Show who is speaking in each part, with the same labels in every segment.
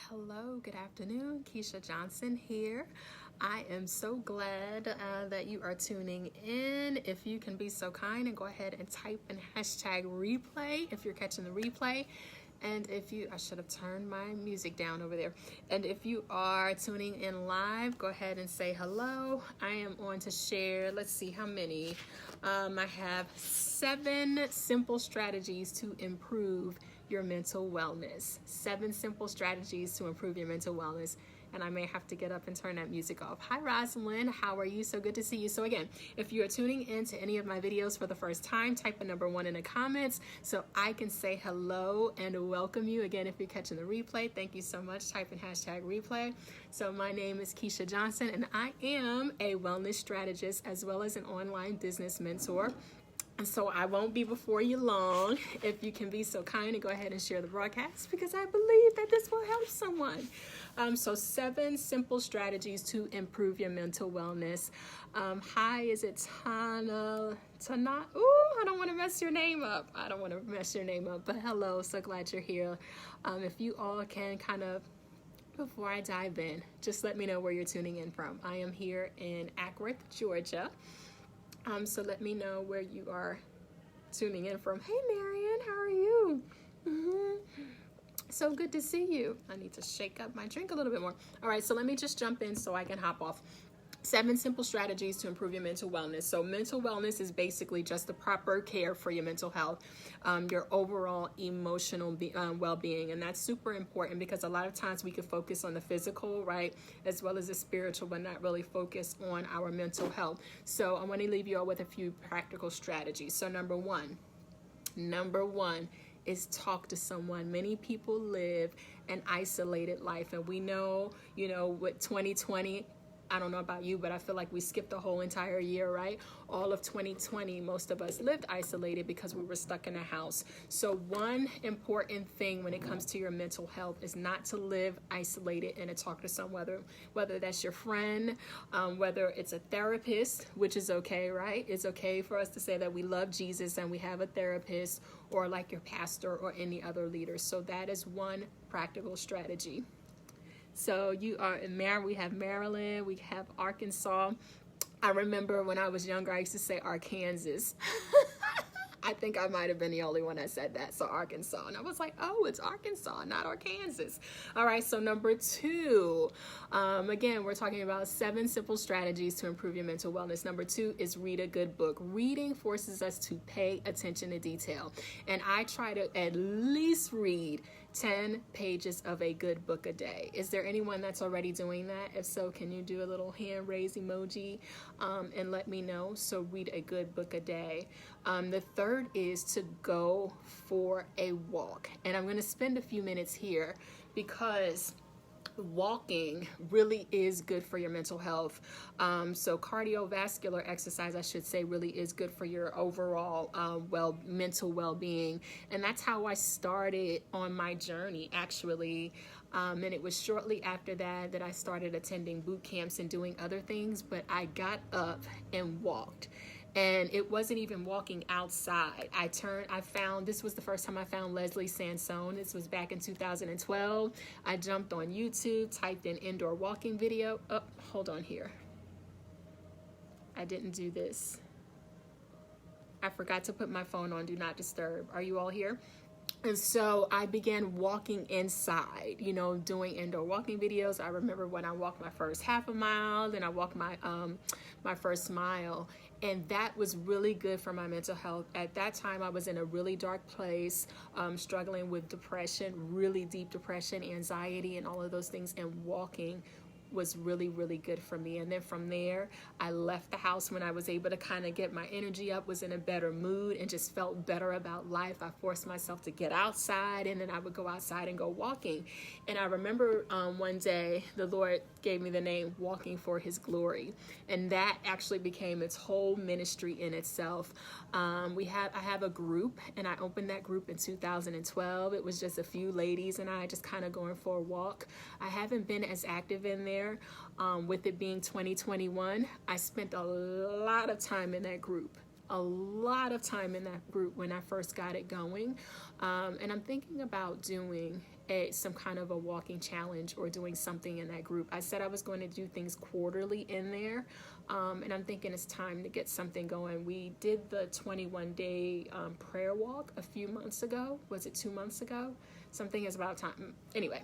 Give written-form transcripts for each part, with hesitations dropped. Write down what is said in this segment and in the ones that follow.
Speaker 1: Hello, good afternoon. Keysha Johnson here. I am so glad that you are tuning in. If you can be so kind and go ahead and type in hashtag replay if you're catching the replay. And if you, I should have turned my music down over there. And if you are tuning in live, go ahead and say hello. I am on to share, let's see how many. I have 7 simple strategies to improve your mental wellness. 7 simple strategies to improve your mental wellness. And I may have to get up and turn that music off. Hi, Rosalind. How are you? So good to see you. So again, if you are tuning into any of my videos for the first time, type a number 1 in the comments so I can say hello and welcome you. Again, if you're catching the replay, thank you so much. Type in hashtag replay. So my name is Keysha Johnson, and I am a wellness strategist as well as an online business mentor. And so I won't be before you long. If you can be so kind and go ahead and share the broadcast, because I believe that this will help someone. So 7 simple strategies to improve your mental wellness. Hi, is it Tana? Ooh, I don't want to mess your name up. But hello, so glad you're here. If you all can kind of, before I dive in, just let me know where you're tuning in from. I am here in Acworth, Georgia. So let me know where you are tuning in from. Hey, Marion, how are you? So good to see you. I need to shake up my drink a little bit more. All right, so let me just jump in so I can hop off. 7 simple strategies to improve your mental wellness. So mental wellness is basically just the proper care for your mental health, your overall emotional well-being. And that's super important because a lot of times we can focus on the physical, right, as well as the spiritual, but not really focus on our mental health. So I want to leave you all with a few practical strategies. So number one is talk to someone. Many people live an isolated life, and we know, with 2020, I don't know about you, but I feel like we skipped the whole entire year, right? All of 2020, most of us lived isolated because we were stuck in a house. So one important thing when it comes to your mental health is not to live isolated and to talk to someone, whether that's your friend, whether it's a therapist, which is okay, right? It's okay for us to say that we love Jesus and we have a therapist, or like your pastor or any other leader. So that is one practical strategy. So you are in Maryland, we have Maryland, we have Arkansas. I remember when I was younger, I used to say Arkansas. I think I might have been the only one that said that. So Arkansas. And I was like, oh, it's Arkansas, not Arkansas. All right, so number 2. Again, we're talking about 7 simple strategies to improve your mental wellness. Number 2 is read a good book. Reading forces us to pay attention to detail. And I try to at least read 10 pages of a good book a day. Is there anyone that's already doing that? If so, can you do a little hand raise emoji and let me know? So read a good book a day. The 3rd is to go for a walk. And I'm going to spend a few minutes here because walking really is good for your mental health. So cardiovascular exercise, I should say, really is good for your overall mental well-being. And that's how I started on my journey, actually. And it was shortly after that I started attending boot camps and doing other things. But I got up and walked. And it wasn't even walking outside. This was the first time I found Leslie Sansone. This was back in 2012. I jumped on YouTube, typed in indoor walking video. Oh, hold on here. I didn't do this. I forgot to put my phone on Do Not Disturb. Are you all here? And so I began walking inside, doing indoor walking videos. I remember when I walked my first half a mile, then I walked my first mile. And that was really good for my mental health. At that time, I was in a really dark place, struggling with depression, really deep depression, anxiety, and all of those things. And walking was really, really good for me. And then from there, I left the house when I was able to kind of get my energy up, was in a better mood, and just felt better about life. I forced myself to get outside, and then I would go outside and go walking. And I remember one day the Lord gave me the name Walking for His Glory. And that actually became its whole ministry in itself. I have a group, and I opened that group in 2012. It was just a few ladies and I just kind of going for a walk. I haven't been as active in there. With it being 2021, I spent a lot of time in that group. when I first got it going. And I'm thinking about doing some kind of a walking challenge or doing something in that group. I said I was going to do things quarterly in there, and I'm thinking it's time to get something going. We did the 21-day prayer walk a few months ago. Was it 2 months ago? Something is about time. Anyway,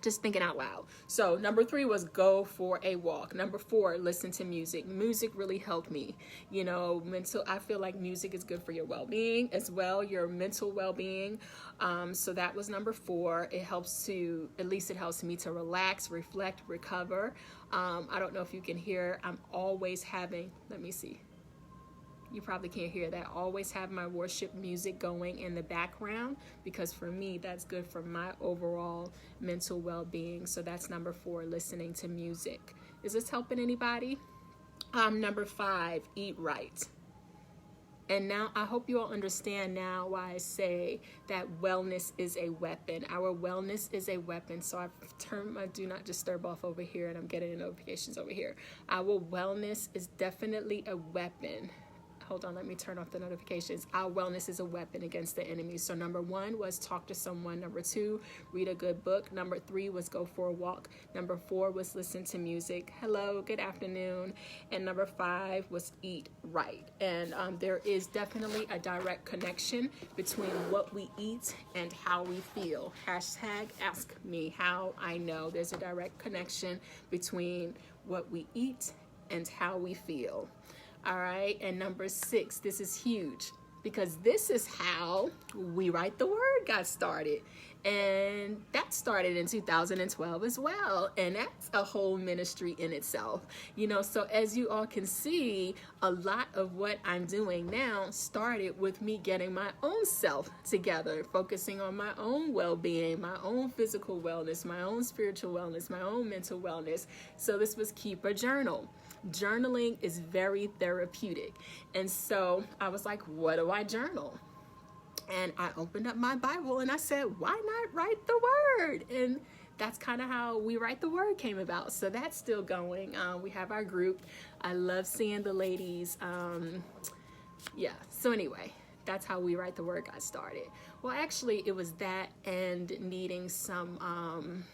Speaker 1: just thinking out loud. So number 3 was go for a walk. Number 4, listen to music. Music really helped me. You know, I feel like music is good for your well-being as well, your mental well-being. So that was number 4. It helps me to relax, reflect, recover. I don't know if you can hear, I'm always having, let me see. You probably can't hear that. Always have my worship music going in the background, because for me, that's good for my overall mental well-being. So that's number 4, listening to music. Is this helping anybody? Number 5, eat right. And now I hope you all understand now why I say that wellness is a weapon. Our wellness is a weapon. So I've turned my do not disturb off over here, and I'm getting the notifications over here. Our wellness is definitely a weapon. Hold on, let me turn off the notifications. Our wellness is a weapon against the enemy. So number 1 was talk to someone. Number 2, read a good book. Number 3 was go for a walk. Number 4 was listen to music. Hello, good afternoon. And number 5 was eat right. And there is definitely a direct connection between what we eat and how we feel. Hashtag ask me how I know. There's a direct connection between what we eat and how we feel. All right, and number 6, this is huge, because this is how We Write the Word got started. And that started in 2012 as well. And that's a whole ministry in itself. You know, so as you all can see, a lot of what I'm doing now started with me getting my own self together, focusing on my own well-being, my own physical wellness, my own spiritual wellness, my own mental wellness. So this was keep a journal. Journaling is very therapeutic. And so I was like, what do I journal? And I opened up my Bible and I said, why not write the word? And that's kind of how We Write the Word came about. So that's still going. We have our group. I love seeing the ladies. So anyway, that's how We Write the Word got started. Well, actually, it was that and needing some,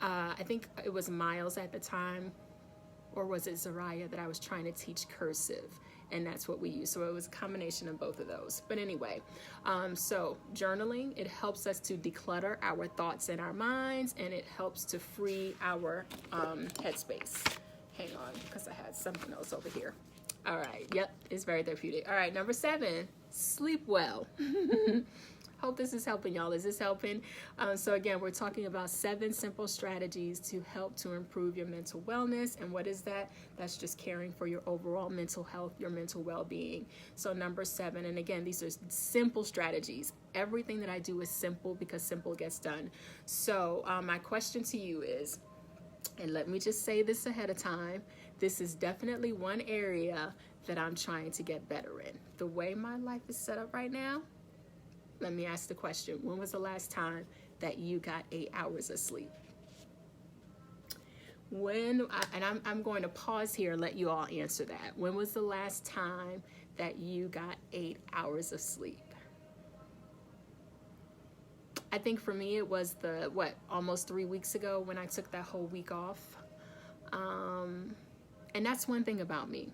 Speaker 1: I think it was Miles at the time, or was it Zariah, that I was trying to teach cursive. And that's what we use. So it was a combination of both of those. But anyway, so journaling, it helps us to declutter our thoughts and our minds, and it helps to free our headspace. Hang on, because I had something else over here. All right, yep, it's very therapeutic. All right, number 7, sleep well. Hope this is helping y'all. Is this helping? So again, we're talking about 7 simple strategies to help to improve your mental wellness. And what is that? That's just caring for your overall mental health, your mental well-being. So number 7, and again, these are simple strategies. Everything that I do is simple because simple gets done. So my question to you is, and let me just say this ahead of time, this is definitely one area that I'm trying to get better in. The way my life is set up right now, let me ask the question, when was the last time that you got 8 hours of sleep? I'm going to pause here and let you all answer that. When was the last time that you got 8 hours of sleep? I think for me it was almost 3 weeks ago when I took that whole week off. And that's one thing about me.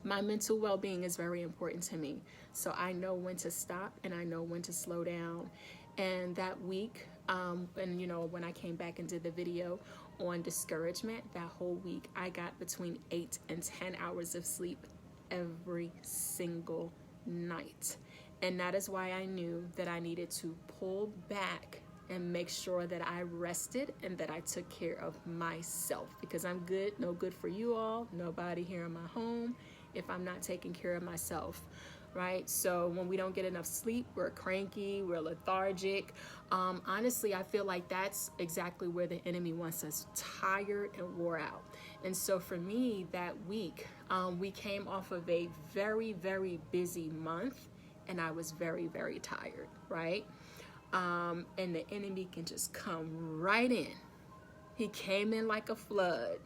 Speaker 1: My mental well-being is very important to me. So I know when to stop and I know when to slow down. And that week, when I came back and did the video on discouragement, that whole week, I got between 8 and 10 hours of sleep every single night. And that is why I knew that I needed to pull back and make sure that I rested and that I took care of myself, because I'm good, no good for you all, nobody here in my home, if I'm not taking care of myself, right? So when we don't get enough sleep, we're cranky, we're lethargic. Honestly, I feel like that's exactly where the enemy wants us, tired and wore out. And so for me, that week, we came off of a very, very busy month, and I was very, very tired, right? And the enemy can just come right in. He came in like a flood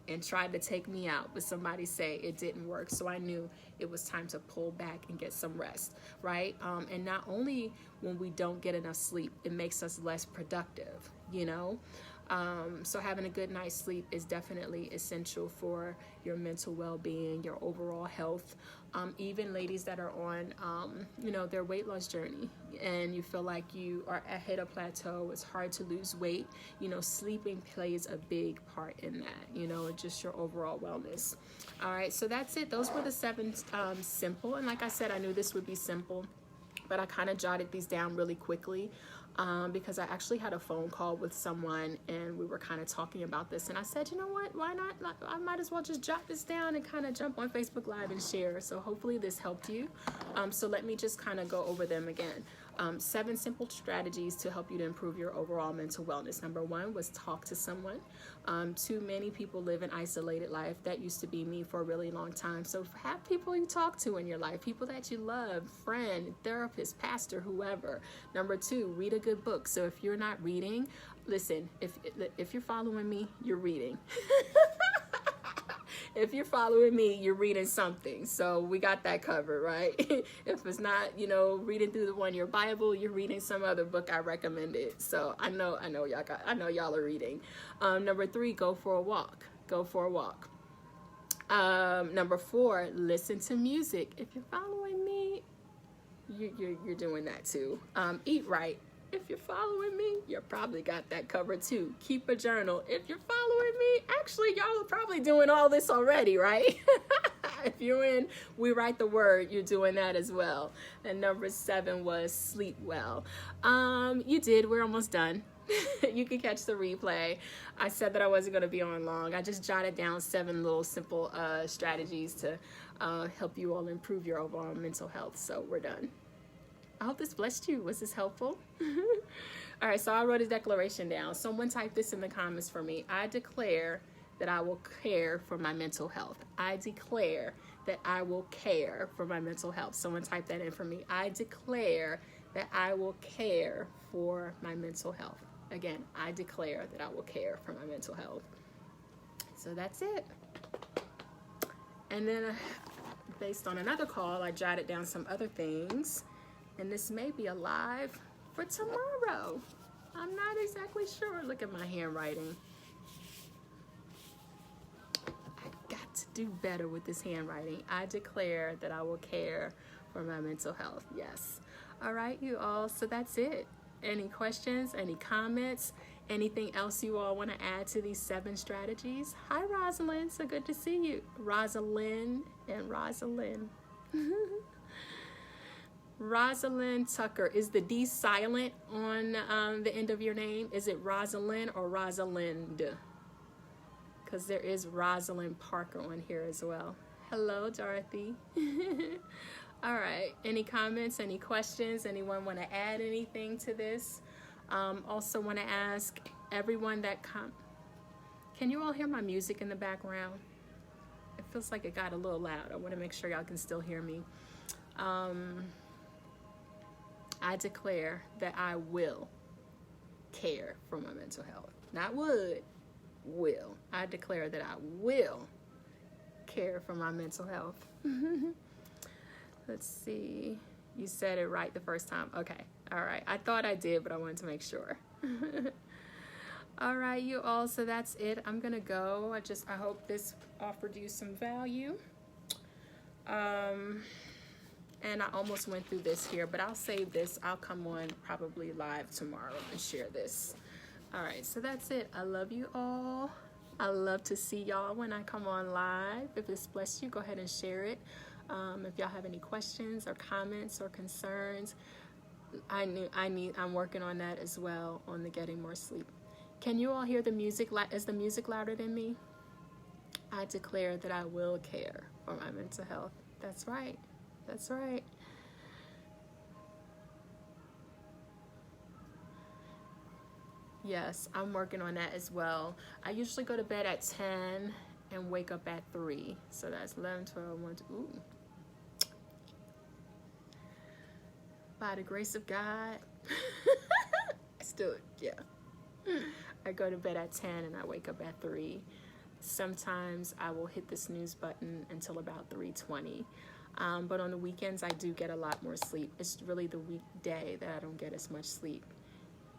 Speaker 1: and tried to take me out, but somebody say it didn't work. So I knew it was time to pull back and get some rest, right? And not only when we don't get enough sleep, it makes us less productive, you know? So having a good night's sleep is definitely essential for your mental well-being, your overall health. Even ladies that are on, their weight loss journey, and you feel like you are hit a plateau, it's hard to lose weight, sleeping plays a big part in that, just your overall wellness. All right, so that's it. Those were the 7 simple, and like I said, I knew this would be simple, but I kind of jotted these down really quickly. Because I actually had a phone call with someone and we were kind of talking about this, and I said, you know what, why not? I might as well just jot this down and kind of jump on Facebook Live and share. So hopefully this helped you. So let me just kind of go over them again. 7 simple strategies to help you to improve your overall mental wellness. Number 1 was talk to someone. Too many people live an isolated life. That used to be me for a really long time. So have people you talk to in your life, people that you love, friend, therapist, pastor, whoever. Number 2, read a good book. So if you're not reading, listen, if you're following me, you're reading. If you're following me, you're reading something. So we got that covered, right? If it's not, reading through the your Bible, you're reading some other book I recommended. So I know y'all are reading. Number 3, go for a walk. Go for a walk. Number 4, listen to music. If you're following me, you're doing that too. Eat right. If you're following me, you probably got that covered too. Keep a journal. If you're following me, actually, y'all are probably doing all this already, right? If you're in We Write the Word, you're doing that as well. And number 7 was sleep well. You did. We're almost done. You can catch the replay. I said that I wasn't going to be on long. I just jotted down 7 little simple strategies to help you all improve your overall mental health. So we're done. I hope this blessed you. Was this helpful? All right, so I wrote a declaration down. Someone type this in the comments for me. I declare that I will care for my mental health. I declare that I will care for my mental health. Someone type that in for me. I declare that I will care for my mental health. Again, I declare that I will care for my mental health. So that's it. And then based on another call, I jotted down some other things. And this may be a live for tomorrow. I'm not exactly sure. Look at my handwriting. I got to do better with this handwriting. I declare that I will care for my mental health. Yes. All right, you all. So that's it. Any questions? Any comments? Anything else you all want to add to these 7 strategies? Hi, Rosalind. So good to see you. Rosalind and Rosalind. Rosalind Tucker. Is the D silent on the end of your name? Is it Rosalind or Rosalind? Because there is Rosalind Parker on here as well. Hello, Dorothy. All right. Any comments? Any questions? Anyone want to add anything to this? Also want to ask everyone that can you all hear my music in the background? It feels like it got a little loud. I want to make sure y'all can still hear me. I declare that I will care for my mental health. Not would, will. I declare that I will care for my mental health. Let's see. You said it right the first time. Okay. All right. I thought I did, but I wanted to make sure. All right, you all. So that's it. I'm going to go. I hope this offered you some value. And I almost went through this here, but I'll save this. I'll come on probably live tomorrow and share this. All right, so that's it. I love you all. I love to see y'all when I come on live. If this blessed you, go ahead and share it. If y'all have any questions or comments or concerns, I'm working on that as well, on the getting more sleep. Can you all hear the music? Is the music louder than me? I declare that I will care for my mental health. That's right. That's right. Yes, I'm working on that as well. I usually go to bed at 10 and wake up at 3. So that's 11, 12, 1, 2. Ooh. By the grace of God. I go to bed at 10 and I wake up at 3. sometimes I will hit the snooze button until about 3:20. But on the weekends, I do get a lot more sleep. It's really the weekday that I don't get as much sleep.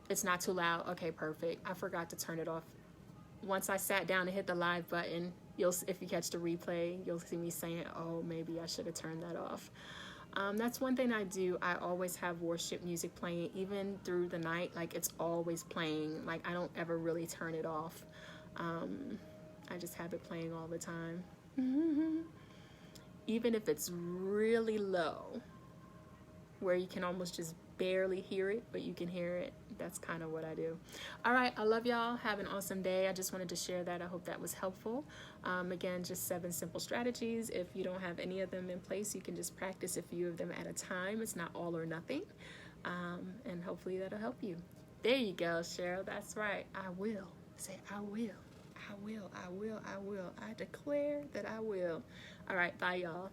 Speaker 1: It's not too loud. Okay, perfect. I forgot to turn it off. Once I sat down and hit the live button, if you catch the replay, you'll see me saying, oh, maybe I should have turned that off. That's one thing I do. I always have worship music playing, even through the night. Like, it's always playing. Like, I don't ever really turn it off. I just have it playing all the time. Even if it's really low, where you can almost just barely hear it, but you can hear it. That's kind of what I do. All right, I love y'all. Have an awesome day. I just wanted to share that. I hope that was helpful. Again, just 7 simple strategies. If you don't have any of them in place, you can just practice a few of them at a time. It's not all or nothing. And hopefully that'll help you. There you go, Cheryl. That's right. I will. Say, I will. I will. I will. I will. I declare that I will. All right, bye, y'all.